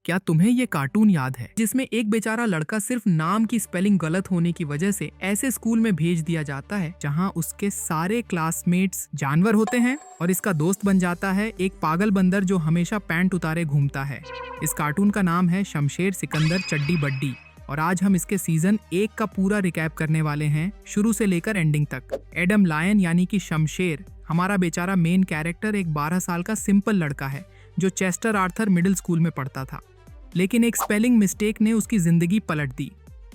क्या तुम्हें ये कार्टून याद है जिसमें एक बेचारा लड़का सिर्फ नाम की स्पेलिंग गलत होने की वजह से ऐसे स्कूल में भेज दिया जाता है जहां उसके सारे क्लासमेट्स जानवर होते हैं और इसका दोस्त बन जाता है एक पागल बंदर जो हमेशा पैंट उतारे घूमता है। इस कार्टून का नाम है शमशेर सिकंदर चड्डी बड्डी और आज हम इसके सीजन 1 का पूरा रिकैप करने वाले हैं, शुरू से लेकर एंडिंग तक। एडम लायन यानी कि शमशेर, हमारा बेचारा मेन कैरेक्टर एक 12 साल का सिंपल लड़का है जो चेस्टर आर्थर मिडिल स्कूल में पढ़ता था। लेकिन एक स्पेलिंग मिस्टेक ने उसकी जिंदगी पलट दी।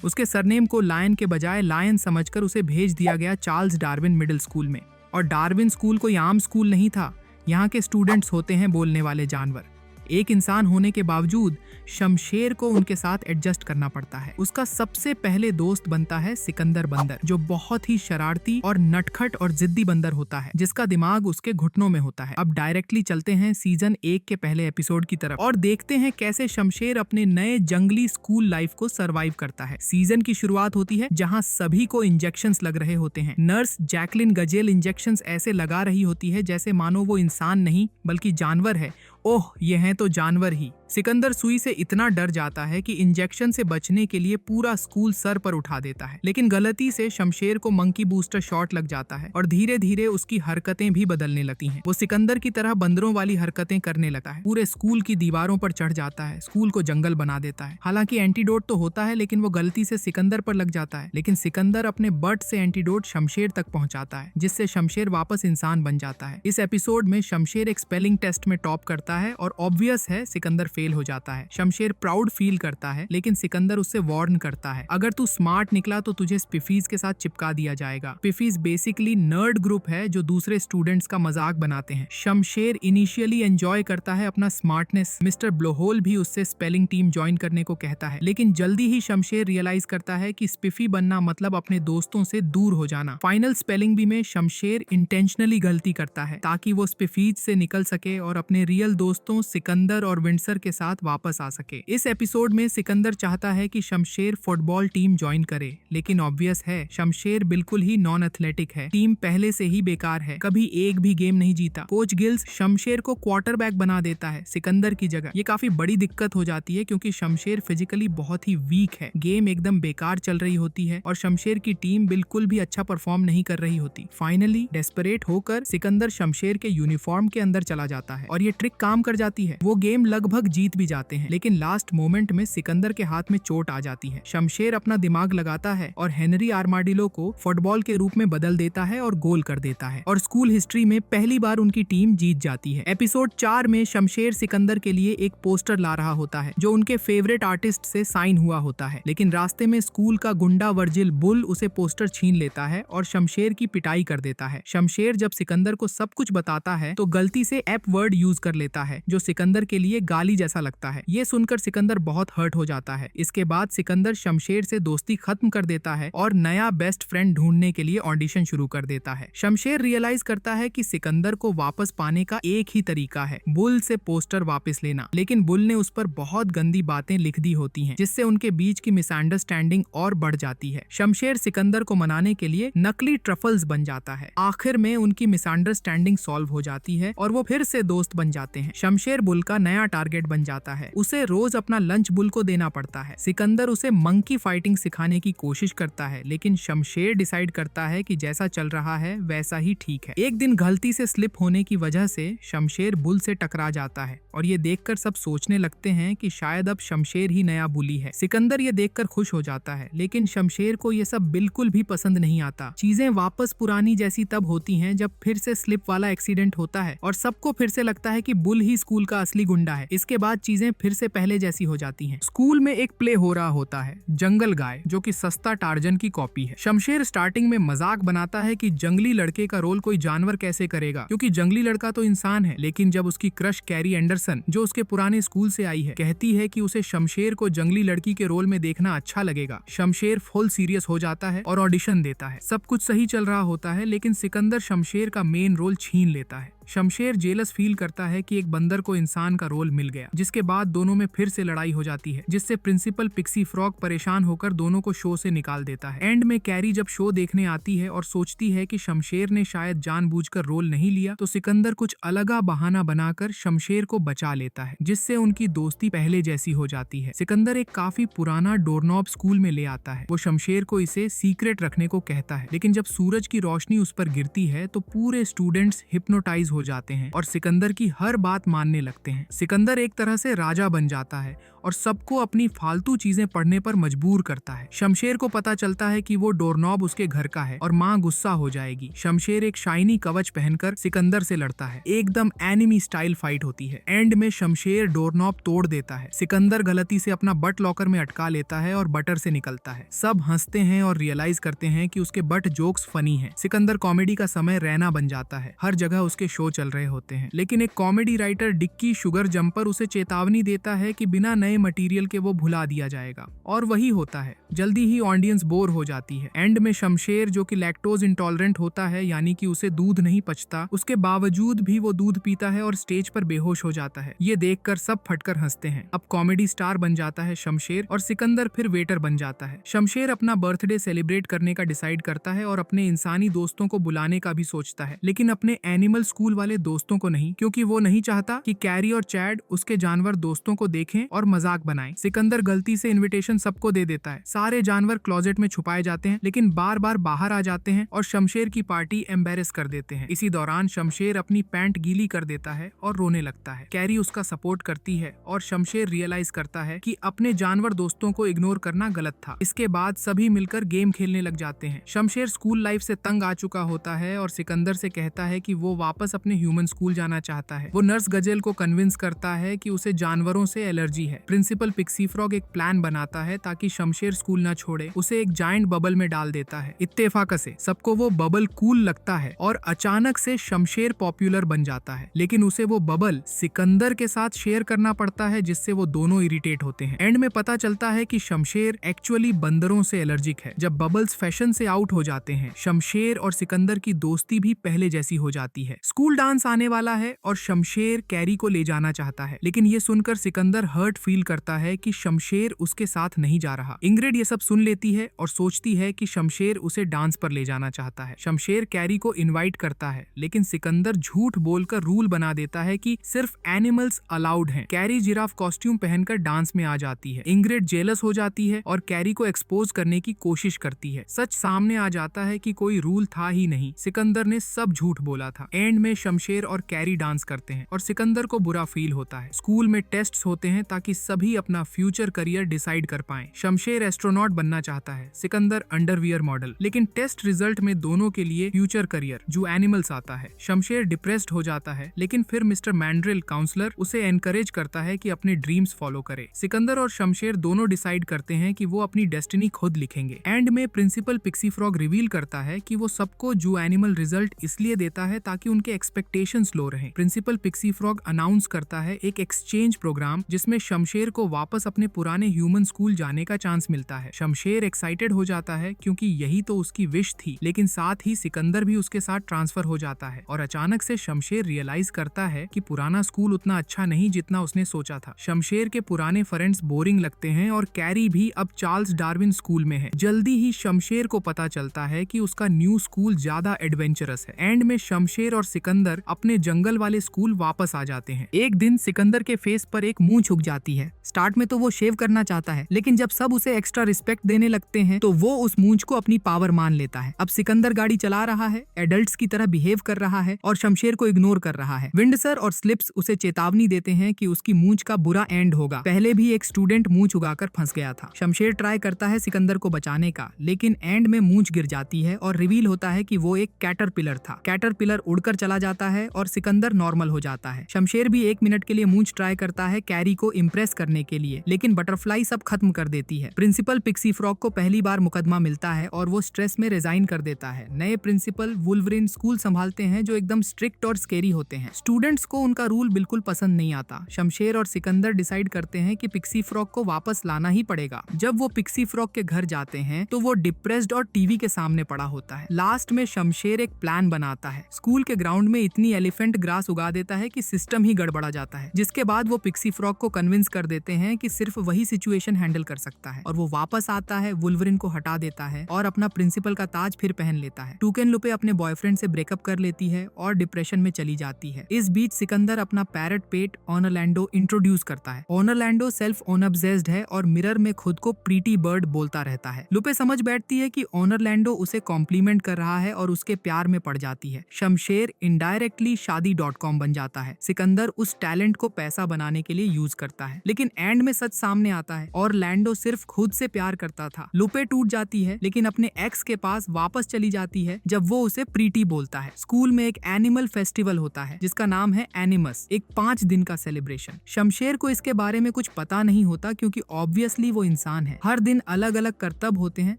उसके सरनेम को लायन के बजाय लायन समझकर उसे भेज दिया गया चार्ल्स डार्विन मिडिल स्कूल में। और डार्विन स्कूल कोई आम स्कूल नहीं था, यहाँ के स्टूडेंट्स होते हैं बोलने वाले जानवर। एक इंसान होने के बावजूद शमशेर को उनके साथ एडजस्ट करना पड़ता है। उसका सबसे पहले दोस्त बनता है सिकंदर बंदर, जो बहुत ही शरारती और नटखट और जिद्दी बंदर होता है जिसका दिमाग उसके घुटनों में होता है। अब डायरेक्टली चलते हैं सीजन 1 के पहले एपिसोड की तरफ और देखते हैं कैसे शमशेर अपने नए जंगली स्कूल लाइफ को सरवाइव करता है। सीजन की शुरुआत होती है जहाँ सभी को इंजेक्शंस लग रहे होते हैं। नर्स जैकलिन गजेल इंजेक्शंस ऐसे लगा रही होती है जैसे मानो वो इंसान नहीं बल्कि जानवर है। ओह, ये हैं तो जानवर ही। सिकंदर सुई से इतना डर जाता है कि इंजेक्शन से बचने के लिए पूरा स्कूल सर पर उठा देता है, लेकिन गलती से शमशेर को मंकी बूस्टर शॉट लग जाता है और धीरे धीरे उसकी हरकतें भी बदलने लगती हैं। वो सिकंदर की तरह बंदरों वाली हरकतें करने लगता है, पूरे स्कूल की दीवारों पर चढ़ जाता है, स्कूल को जंगल बना देता है। हालांकि एंटीडोट तो होता है लेकिन वो गलती से सिकंदर पर लग जाता है, लेकिन सिकंदर अपने बट से एंटीडोट शमशेर तक पहुंचाता है जिससे शमशेर वापस इंसान बन जाता है। इस एपिसोड में शमशेर एक स्पेलिंग टेस्ट में टॉप करता है और ऑब्वियस है सिकंदर फेल हो जाता है। शमशेर प्राउड फील करता है लेकिन सिकंदर उससे वार्न करता है, अगर तू स्मार्ट निकला तो तुझे स्पिफीज के साथ चिपका दिया जाएगा। स्पिफीज बेसिकली नर्ड ग्रुप है जो दूसरे स्टूडेंट्स का मजाक बनाते हैं। शमशेर इनिशियली एंजॉय करता है अपना स्मार्टनेस। मिस्टर ब्लोहोल भी उससे स्पेलिंग टीम ज्वाइन करने को कहता है, लेकिन जल्दी ही शमशेर रियलाइज करता है कि स्पिफी बनना मतलब अपने दोस्तों से दूर हो जाना। फाइनल स्पेलिंग बी में शमशेर इंटेंशनली गलती करता है ताकि वो स्पिफीज से निकल सके और अपने रियल दोस्तों सिकंदर और विंडसर के साथ वापस आ सके। इस एपिसोड में सिकंदर चाहता है कि शमशेर फुटबॉल टीम ज्वाइन करे, लेकिन ऑब्वियस है शमशेर बिल्कुल ही नॉन एथलेटिक है। टीम पहले से ही बेकार है, कभी एक भी गेम नहीं जीता। कोच गिल्स शमशेर को क्वार्टरबैक बना देता है सिकंदर की जगह। ये काफी बड़ी दिक्कत हो जाती है क्योंकि शमशेर फिजिकली बहुत ही वीक है। गेम एकदम बेकार चल रही होती है और शमशेर की टीम बिल्कुल भी अच्छा परफॉर्म नहीं कर रही होती। फाइनली डेस्परेट होकर सिकंदर शमशेर के यूनिफॉर्म के अंदर चला जाता है और ये ट्रिक काम कर जाती है। वो गेम लगभग जीत भी जाते हैं, लेकिन लास्ट मोमेंट में सिकंदर के हाथ में चोट आ जाती है। शमशेर अपना दिमाग लगाता है और हेनरी आर्माडिलो को फुटबॉल के रूप में बदल देता है और गोल कर देता है और स्कूल हिस्ट्री में पहली बार उनकी टीम जीत जाती है। एपिसोड 4 में शमशेर सिकंदर के लिए एक पोस्टर ला रहा होता है जो उनके फेवरेट आर्टिस्ट से साइन हुआ होता है, लेकिन रास्ते में स्कूल का गुंडा वर्जिल बुल उसे पोस्टर छीन लेता है और शमशेर की पिटाई कर देता है। शमशेर जब सिकंदर को सब कुछ बताता है तो गलती से एप वर्ड यूज कर लेता है जो सिकंदर के लिए गाली जैसा लगता है। ये सुनकर सिकंदर बहुत हर्ट हो जाता है। इसके बाद सिकंदर शमशेर से दोस्ती खत्म कर देता है और नया बेस्ट फ्रेंड ढूंढने के लिए ऑडिशन शुरू कर देता है। शमशेर रियलाइज करता है कि सिकंदर को वापस पाने का एक ही तरीका है, बुल से पोस्टर वापस लेना, लेकिन बुल ने उस पर बहुत गंदी बातें लिख दी होती हैं जिससे उनके बीच की मिसअंडरस्टैंडिंग और बढ़ जाती है। शमशेर सिकंदर को मनाने के लिए नकली ट्रफल्स बन जाता है। आखिर में उनकी मिसअंडरस्टैंडिंग सॉल्व हो जाती है और वो फिर से दोस्त बन जाते हैं। शमशेर बुल का नया टारगेट बन जाता है, उसे रोज अपना लंच बुल को देना पड़ता है। सिकंदर उसे मंकी फाइटिंग सिखाने की कोशिश करता है, लेकिन शमशेर डिसाइड करता है कि जैसा चल रहा है वैसा ही ठीक है। एक दिन गलती से स्लिप होने की वजह से शमशेर बुल से टकरा जाता है और ये देखकर सब सोचने लगते हैं कि शायद अब शमशेर ही नया बुली है। सिकंदर ये देखकर खुश हो जाता है, लेकिन शमशेर को ये सब बिल्कुल भी पसंद नहीं आता। चीजें वापस पुरानी जैसी तब होती हैं जब फिर से स्लिप वाला एक्सीडेंट होता है और सबको फिर से लगता है कि बुल ही स्कूल का असली गुंडा है। इसके बाद चीजें फिर से पहले जैसी हो जाती हैं। स्कूल में एक प्ले हो रहा होता है, जंगल गाय, जो कि सस्ता टार्जन की कॉपी है। शमशेर स्टार्टिंग में मजाक बनाता है कि जंगली लड़के का रोल कोई जानवर कैसे करेगा, क्योंकि जंगली लड़का तो इंसान है। लेकिन जब उसकी क्रश कैरी एंडरसन, जो उसके पुराने स्कूल से आई है, कहती है कि उसे शमशेर को जंगली लड़की के रोल में देखना अच्छा लगेगा, शमशेर फुल सीरियस हो जाता है और ऑडिशन देता है। सब कुछ सही चल रहा होता है, लेकिन सिकंदर शमशेर का मेन रोल छीन लेता है। शमशेर जेलस फील करता है कि एक बंदर को इंसान का रोल मिल गया, जिसके बाद दोनों में फिर से लड़ाई हो जाती है, जिससे प्रिंसिपल पिक्सी फ्रॉग परेशान होकर दोनों को शो से निकाल देता है। एंड में कैरी जब शो देखने आती है और सोचती है कि शमशेर ने शायद जानबूझकर रोल नहीं लिया, तो सिकंदर कुछ अलगा बहाना बनाकर शमशेर को बचा लेता है, जिससे उनकी दोस्ती पहले जैसी हो जाती है। सिकंदर एक काफी पुराना डोरनॉब स्कूल में ले आता है। वो शमशेर को इसे सीक्रेट रखने को कहता है, लेकिन जब सूरज की रोशनी उस पर गिरती है तो पूरे स्टूडेंट्स हिप्नोटाइज हो जाते हैं और सिकंदर की हर बात मानने लगते हैं। सिकंदर एक तरह से राजा बन जाता है और सबको अपनी फालतू चीजें पढ़ने पर मजबूर करता है। शमशेर को पता चलता है कि वो डोरनॉब उसके घर का है और माँ गुस्सा हो जाएगी। शमशेर एक शाइनी कवच पहनकर सिकंदर से लड़ता है। एकदम एनिमी स्टाइल फाइट होती है। एंड में शमशेर डोरनॉब तोड़ देता है। सिकंदर गलती से अपना बट लॉकर में अटका लेता है और बटर से निकलता है। सब हंसते हैं और रियलाइज करते हैं कि उसके बट जोक्स फनी हैं। सिकंदर कॉमेडी का समय रहना बन जाता है। हर जगह उसके शो चल रहे होते हैं, लेकिन एक comedy writer Dicky Sugar Jumper उसे चेतावनी देता है कि बिना नए मटेरियल के वो भुला दिया जाएगा, और वही होता है। जल्दी ही ऑडियंस बोर हो जाती है। एंड में शमशेर, जो कि लैक्टोज इंटॉलरेंट होता है, यानी कि उसे दूध नहीं पचता, उसके बावजूद भी वो दूध पीता है और स्टेज पर बेहोश हो जाता है। ये देखकर सब फटकर हंसते हैं। अब कॉमेडी स्टार बन जाता है शमशेर और सिकंदर फिर वेटर बन जाता है। शमशेर अपना बर्थडे सेलिब्रेट करने का डिसाइड करता है और अपने इंसानी दोस्तों को बुलाने का भी सोचता है, लेकिन अपने एनिमल स्कूल वाले दोस्तों को नहीं, क्योंकि वो नहीं चाहता कि कैरी और चैड उसके जानवर दोस्तों को देखें और मजाक बनाएं। सिकंदर गलती से इनविटेशन सबको दे देता है। सारे जानवर क्लोजेट में छुपाए जाते हैं, लेकिन बार बार बाहर आ जाते हैं और शमशेर की पार्टी एम्बेरस कर देते हैं। इसी दौरान शमशेर अपनी पैंट गीली कर देता है और रोने लगता है। कैरी उसका सपोर्ट करती है और शमशेर रियलाइज करता है कि अपने जानवर दोस्तों को इग्नोर करना गलत था। इसके बाद सभी मिलकर गेम खेलने लग जाते हैं। शमशेर स्कूल लाइफ से तंग आ चुका होता है और सिकंदर से कहता है कि वो वापस अपने ह्यूमन स्कूल जाना चाहता है। वो नर्स गजेल को कन्विंस करता है कि उसे जानवरों से एलर्जी है। प्रिंसिपल पिक्सी फ्रॉग एक प्लान बनाता है ताकि शमशेर स्कूल न छोड़े। उसे एक जायंट बबल में डाल देता है। इत्तेफाक से सबको वो बबल कूल लगता है और अचानक से शमशेर पॉपुलर बन जाता है, लेकिन उसे वो बबल सिकंदर के साथ शेयर करना पड़ता है, जिससे वो दोनों इरिटेट होते हैं। एंड में पता चलता है कि शमशेर एक्चुअली बंदरों से एलर्जिक है। जब बबल्स फैशन से आउट हो जाते हैं, शमशेर और सिकंदर की दोस्ती भी पहले जैसी हो जाती है। स्कूल डांस आने वाला है और शमशेर कैरी को ले जाना चाहता है, लेकिन ये सुनकर सिकंदर हर्ट फील करता है कि शमशेर उसके साथ नहीं जा रहा। इंग्रिड ये सब सुन लेती है और सोचती है कि शमशेर उसे डांस पर ले जाना चाहता है। शमशेर कैरी को इनवाइट करता है, लेकिन सिकंदर झूठ बोलकर रूल बना देता है कि सिर्फ एनिमल्स अलाउड हैं। कैरी जिराफ कॉस्ट्यूम पहनकर डांस में आ जाती है। इंग्रिड जेलस हो जाती है और कैरी को एक्सपोज करने की कोशिश करती है। सच सामने आ जाता है कि कोई रूल था ही नहीं, सिकंदर ने सब झूठ बोला था। एंड में शमशेर और कैरी डांस करते हैं और सिकंदर को बुरा फील होता है। स्कूल में टेस्ट्स होते हैं ताकि सभी अपना फ्यूचर करियर डिसाइड कर पाएं। शमशेर एस्ट्रोनॉट बनना चाहता है, सिकंदर अंडरवियर मॉडल, लेकिन टेस्ट रिजल्ट में दोनों के लिए फ्यूचर करियर जो एनिमल्स आता है। शमशेर डिप्रेस्ड हो जाता है, लेकिन फिर मिस्टर मैंड्रिल काउंसलर उसे एनकरेज करता है कि अपने ड्रीम्स फॉलो करे। सिकंदर और शमशेर दोनों डिसाइड करते हैं कि वो अपनी डेस्टिनी खुद लिखेंगे। एंड में प्रिंसिपल पिक्सी फ्रॉग रिवील करता है कि वो सबको जो एनिमल रिजल्ट इसलिए देता है ताकि उनके एक्सपेक्टेशंस लो रहें। प्रिंसिपल पिक्सी फ्रॉग अनाउंस करता है एक एक्सचेंज प्रोग्राम, जिसमें शमशेर को वापस अपने पुराने ह्यूमन स्कूल जाने का चांस मिलता है। शमशेर एक्साइटेड हो जाता है क्योंकि यही तो उसकी विश थी, लेकिन साथ ही सिकंदर भी उसके साथ ट्रांसफर हो जाता है और अचानक से शमशेर रियलाइज करता है कि पुराना स्कूल उतना अच्छा नहीं जितना उसने सोचा था। शमशेर के पुराने फ्रेंड्स बोरिंग लगते हैं और कैरी भी अब चार्ल्स डार्विन स्कूल में है। जल्दी ही शमशेर को पता चलता है कि उसका न्यू स्कूल ज्यादा एडवेंचरस है। एंड में शमशेर और सिकंदर अपने जंगल वाले स्कूल वापस आ जाते हैं। एक दिन सिकंदर के फेस पर एक मूंछ उग जाती है। स्टार्ट में तो वो शेव करना चाहता है, लेकिन जब सब उसे एक्स्ट्रा रिस्पेक्ट देने लगते हैं तो वो उस मूंछ को अपनी पावर मान लेता है। अब सिकंदर गाड़ी चला रहा है, एडल्ट्स की तरह बिहेव कर रहा है और शमशेर को इग्नोर कर रहा है। विंडसर और स्लिप्स उसे चेतावनी देते हैं कि उसकी मूंछ का बुरा एंड होगा। पहले भी एक स्टूडेंट मूंछ उगाकर फंस गया था। शमशेर ट्राई करता है सिकंदर को बचाने का, लेकिन एंड में मूंछ गिर जाती है और रिवील होता है कि वो एक कैटरपिलर था। कैटरपिलर उड़कर चला जाता है और सिकंदर नॉर्मल हो जाता है। शमशेर भी 1 मिनट के लिए मूंछ ट्राई करता है कैरी को इम्प्रेस करने के लिए, लेकिन बटरफ्लाई सब खत्म कर देती है। प्रिंसिपल पिक्सी फ्रॉग को पहली बार मुकदमा मिलता है और वो स्ट्रेस में रिजाइन कर देता है। नए प्रिंसिपल वुल्वरिन स्कूल संभालते हैं जो एकदम स्ट्रिक्ट और स्केरी होते हैं। स्टूडेंट्स को उनका रूल बिल्कुल पसंद नहीं आता। शमशेर और सिकंदर डिसाइड करते हैं कि पिक्सी फ्रॉग को वापस लाना ही पड़ेगा। जब वो पिक्सी फ्रॉग के घर जाते हैं तो वो डिप्रेस्ड और टीवी के सामने पड़ा होता है। लास्ट में शमशेर एक प्लान बनाता है। स्कूल के ग्राउंड में इतनी एलिफेंट ग्रास उगा देता है कि सिस्टम ही गड़बड़ा जाता है, जिसके बाद वो पिक्सी फ्रॉग को कन्विंस कर देते हैं कि सिर्फ वही सिचुएशन हैंडल कर सकता है, और वो वापस आता है, वुल्वरिन को हटा देता है और अपना प्रिंसिपल का ताज फिर पहन लेता है। टूकेन लुपे अपने बॉयफ्रेंड से ब्रेकअप कर लेती है और डिप्रेशन में चली जाती है। इस बीच सिकंदर अपना पैरट पेट ऑनरलैंडो इंट्रोड्यूस करता है। ऑनरलैंडो सेल्फ ऑब्सेस्ड है और मिरर में खुद को प्रीटी बर्ड बोलता रहता है। लुपे समझ बैठती है कि ऑनरलैंडो उसे कॉम्प्लीमेंट कर रहा है और उसके प्यार में पड़ जाती है। शमशेर इनडायरेक्टली शादी.com बन जाता है। सिकंदर उस टैलेंट को पैसा बनाने के लिए यूज करता है, लेकिन एंड में सच सामने आता है और लैंडो सिर्फ खुद से प्यार करता था। लुपे टूट जाती है, लेकिन अपने एक्स के पास वापस चली जाती है जब वो उसे प्रीटी बोलता है। स्कूल में एक एनिमल फेस्टिवल होता है जिसका नाम है एनिमस, एक 5 दिन का सेलिब्रेशन। शमशेर को इसके बारे में कुछ पता नहीं होता क्योंकि ऑब्वियसली वो इंसान है। हर दिन अलग अलग करतब होते हैं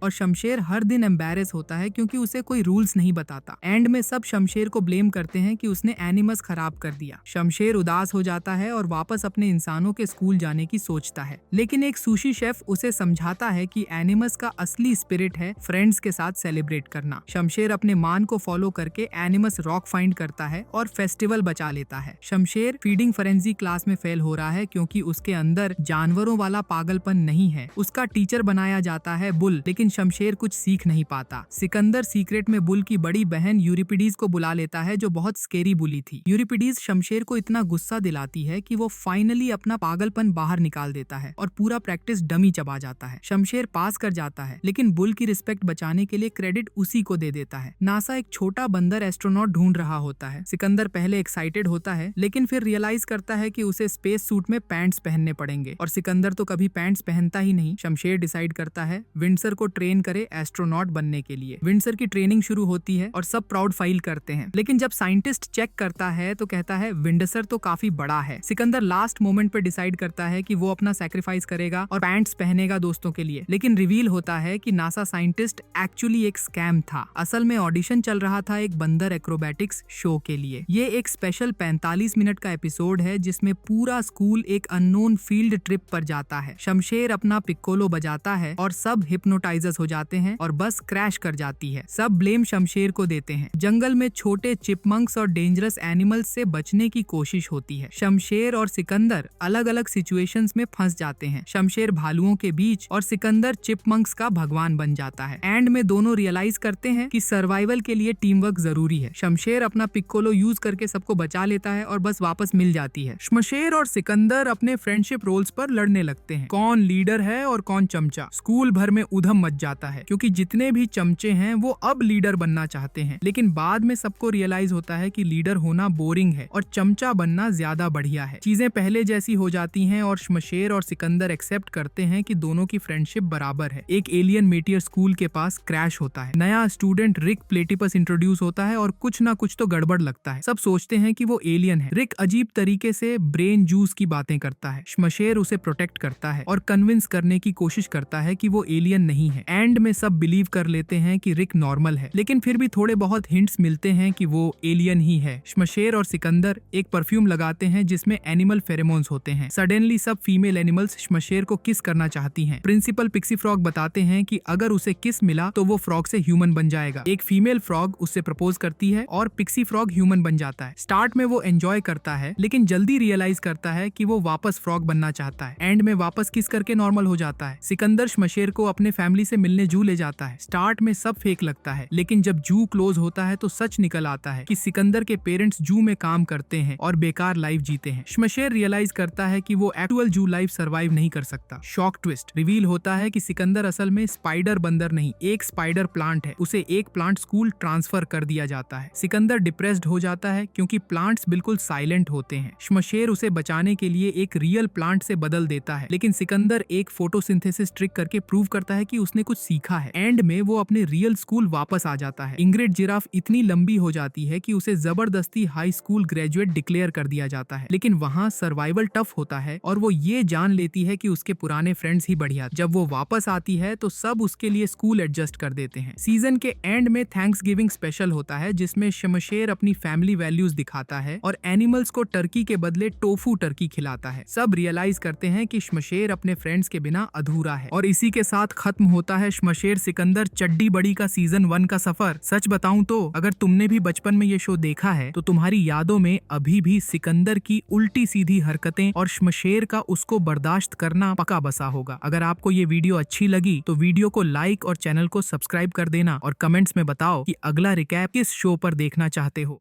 और शमशेर हर दिन एम्बैरेस होता है क्योंकि उसे कोई रूल्स नहीं बताता। एंड में सब शमशेर को ब्लेम करते हैं कि उसने एनिमस खराब कर दिया। शमशेर उदास हो जाता है और वापस अपने इंसानों के स्कूल जाने की सोचता है, लेकिन एक सुशी शेफ उसे समझाता है कि एनिमस का असली स्पिरिट है फ्रेंड्स के साथ सेलिब्रेट करना। शमशेर अपने मान को फॉलो करके एनिमस रॉक फाइंड करता है और फेस्टिवल बचा लेता है। शमशेर फीडिंग फरेंसी क्लास में फेल हो रहा है क्योंकि उसके अंदर जानवरों वाला पागलपन नहीं है। उसका टीचर बनाया जाता है बुल, लेकिन शमशेर कुछ सीख नहीं पाता। सिकंदर सीक्रेट में बुल की बड़ी बहन यूरिपिडीज को बुला लेता है जो बहुत स्केरी बुली थी। यूरिपिडीज शमशेर को इतना गुस्सा दिलाती है कि वो फाइनली अपना पागलपन बाहर निकाल देता है और पूरा प्रैक्टिस डमी चबा जाता है। शमशेर पास कर जाता है, लेकिन बुल की रिस्पेक्ट बचाने के लिए क्रेडिट उसी को दे देता है। नासा एक छोटा बंदर एस्ट्रोनॉट ढूंढ रहा होता है। सिकंदर पहले एक्साइटेड होता है, लेकिन फिर रियलाइज करता है कि उसे स्पेस सूट में पैंट्स पहनने पड़ेंगे, और सिकंदर तो कभी पैंट्स पहनता ही नहीं। शमशेर डिसाइड करता है विंडसर को ट्रेन करे एस्ट्रोनॉट बनने के लिए। विंडसर की ट्रेनिंग शुरू होती है और सब प्राउड फाइल करते हैं, लेकिन जब साइंटिस्ट चेक करता है तो कहता है विंडसर तो काफी बड़ा है। सिकंदर लास्ट मोमेंट पे डिसाइड करता है कि वो अपना सैक्रिफाइस करेगा और पैंट्स पहनेगा दोस्तों के लिए, लेकिन रिवील होता है कि नासा साइंटिस्ट एक्चुअली एक स्कैम था। असल में ऑडिशन चल रहा था एक बंदर एक्रोबैटिक्स शो के लिए। ये एक स्पेशल 45 मिनट का एपिसोड है जिसमें पूरा स्कूल एक अननोन फील्ड ट्रिप पर जाता है। शमशेर अपना पिक्कोलो बजाता है और सब हिप्नोटाइजर्स हो जाते हैं और बस क्रैश कर जाती है। सब ब्लेम शमशेर को देते हैं। जंगल में छोटे चिपमंक्स और डेंजरस एनिमल्स से बचने की कोशिश होती है। शमशेर और सिकंदर अलग अलग सिचुएशंस में फंस जाते हैं। शमशेर भालुओं के बीच और सिकंदर चिपमंक्स का भगवान बन जाता है। एंड में दोनों रियलाइज करते हैं कि सर्वाइवल के लिए टीम वर्क जरूरी है। शमशेर अपना पिक्कोलो यूज करके सबको बचा लेता है और बस वापस मिल जाती है। शमशेर और सिकंदर अपने फ्रेंडशिप रोल्स पर लड़ने लगते हैं, कौन लीडर है और कौन चमचा। स्कूल भर में उधम मच जाता है क्योंकि जितने भी चमचे हैं वो अब लीडर बनना चाहते हैं, लेकिन बाद में सबको रियलाइज होता है कि लीडर होना बोरिंग है और चमचा बनना ज्यादा बढ़िया है। चीजें पहले जैसी हो जाती हैं और शमशेर और सिकंदर एक्सेप्ट करते हैं कि दोनों की फ्रेंडशिप बराबर है। एक एलियन मेटियर स्कूल के पास क्रैश होता है। नया स्टूडेंट रिक प्लेटिपस इंट्रोड्यूस होता है और कुछ ना कुछ तो गड़बड़ लगता है। सब सोचते हैं कि वो एलियन है। रिक अजीब तरीके से ब्रेन जूस की बातें करता है। शमशेर उसे प्रोटेक्ट करता है और कन्विंस करने की कोशिश करता है कि वो एलियन नहीं है। एंड में सब बिलीव कर लेते हैं कि रिक नॉर्मल है, लेकिन फिर भी थोड़े बहुत हिंट्स मिलते हैं कि वो एलियन ही है। शमशेर और सिकंदर एक परफ्यूम लगाते हैं जिसमें एनिमल फेरोमोन्स होते हैं। सडनली सब फीमेल एनिमल्स शमशेर को किस करना चाहती हैं। प्रिंसिपल पिक्सी फ्रॉग बताते हैं कि अगर उसे किस मिला तो वो फ्रॉग से ह्यूमन बन जाएगा। एक फीमेल फ्रॉग उससे प्रपोज करती है और पिक्सी फ्रॉग ह्यूमन बन जाता है। स्टार्ट में वो एंजॉय करता है, लेकिन जल्दी रियलाइज करता है कि वो वापस फ्रॉग बनना चाहता है। एंड में वापस किस करके नॉर्मल हो जाता है। सिकंदर शमशेर को अपने फैमिली से मिलने जू ले जाता है। स्टार्ट में सब फेक लगता है, लेकिन जब जू क्लोज होता है तो सच निकल आता है कि सिकंदर के पेरेंट्स जू में काम करते हैं और बेकार लाइफ जीते हैं। शमशेर रियलाइज करता है कि वो एक्चुअल जू लाइफ सर्वाइव नहीं कर सकता। शॉक ट्विस्ट, रिवील होता है कि सिकंदर असल में स्पाइडर बंदर नहीं, एक स्पाइडर प्लांट है। उसे एक प्लांट स्कूल ट्रांसफर कर दिया जाता है। सिकंदर डिप्रेस्ड हो जाता है क्योंकि प्लांट्स बिल्कुल साइलेंट होते हैं। शमशेर उसे बचाने के लिए एक रियल प्लांट से बदल देता है, लेकिन सिकंदर एक फोटोसिंथेसिस ट्रिक करके प्रूव करता है कि उसने कुछ सीखा है। एंड में वो अपने रियल स्कूल वापस आ जाता है। इंग्रिड जिराफ इतनी लंबी हो जाती है कि उसे जबरदस्ती हाई स्कूल ग्रेजुएट डिक्लेयर कर दिया जाता है, लेकिन वहाँ सर्वाइवल टफ होता है और वो ये जान लेती है कि उसके पुराने फ्रेंड्स ही बढ़िया। जब वो वापस आती है तो सब उसके लिए स्कूल एडजस्ट कर देते हैं। सीजन के एंड में थैंक्स गिविंग स्पेशल होता है जिसमें शमशेर अपनी फैमिली वैल्यूज दिखाता है और एनिमल्स को टर्की के बदले टोफू टर्की खिलाता है। सब रियलाइज करते हैं कि शमशेर अपने फ्रेंड्स के बिना अधूरा है। और इसी के साथ खत्म होता है शमशेर सिकंदर चड्डी बड़ी का सीजन 1 का सफर। सच बताऊं तो अगर तुमने भी बचपन में ये शो देखा है तो तुम्हारी यादों में अभी भी सिकंदर की उल्टी सीधी हरकतें और शमशेर का उसको बर्दाश्त करना पक्का बसा होगा। अगर आपको ये वीडियो अच्छी लगी तो वीडियो को लाइक और चैनल को सब्सक्राइब कर देना और कमेंट्स में बताओ कि अगला रिकैप किस शो पर देखना चाहते हो।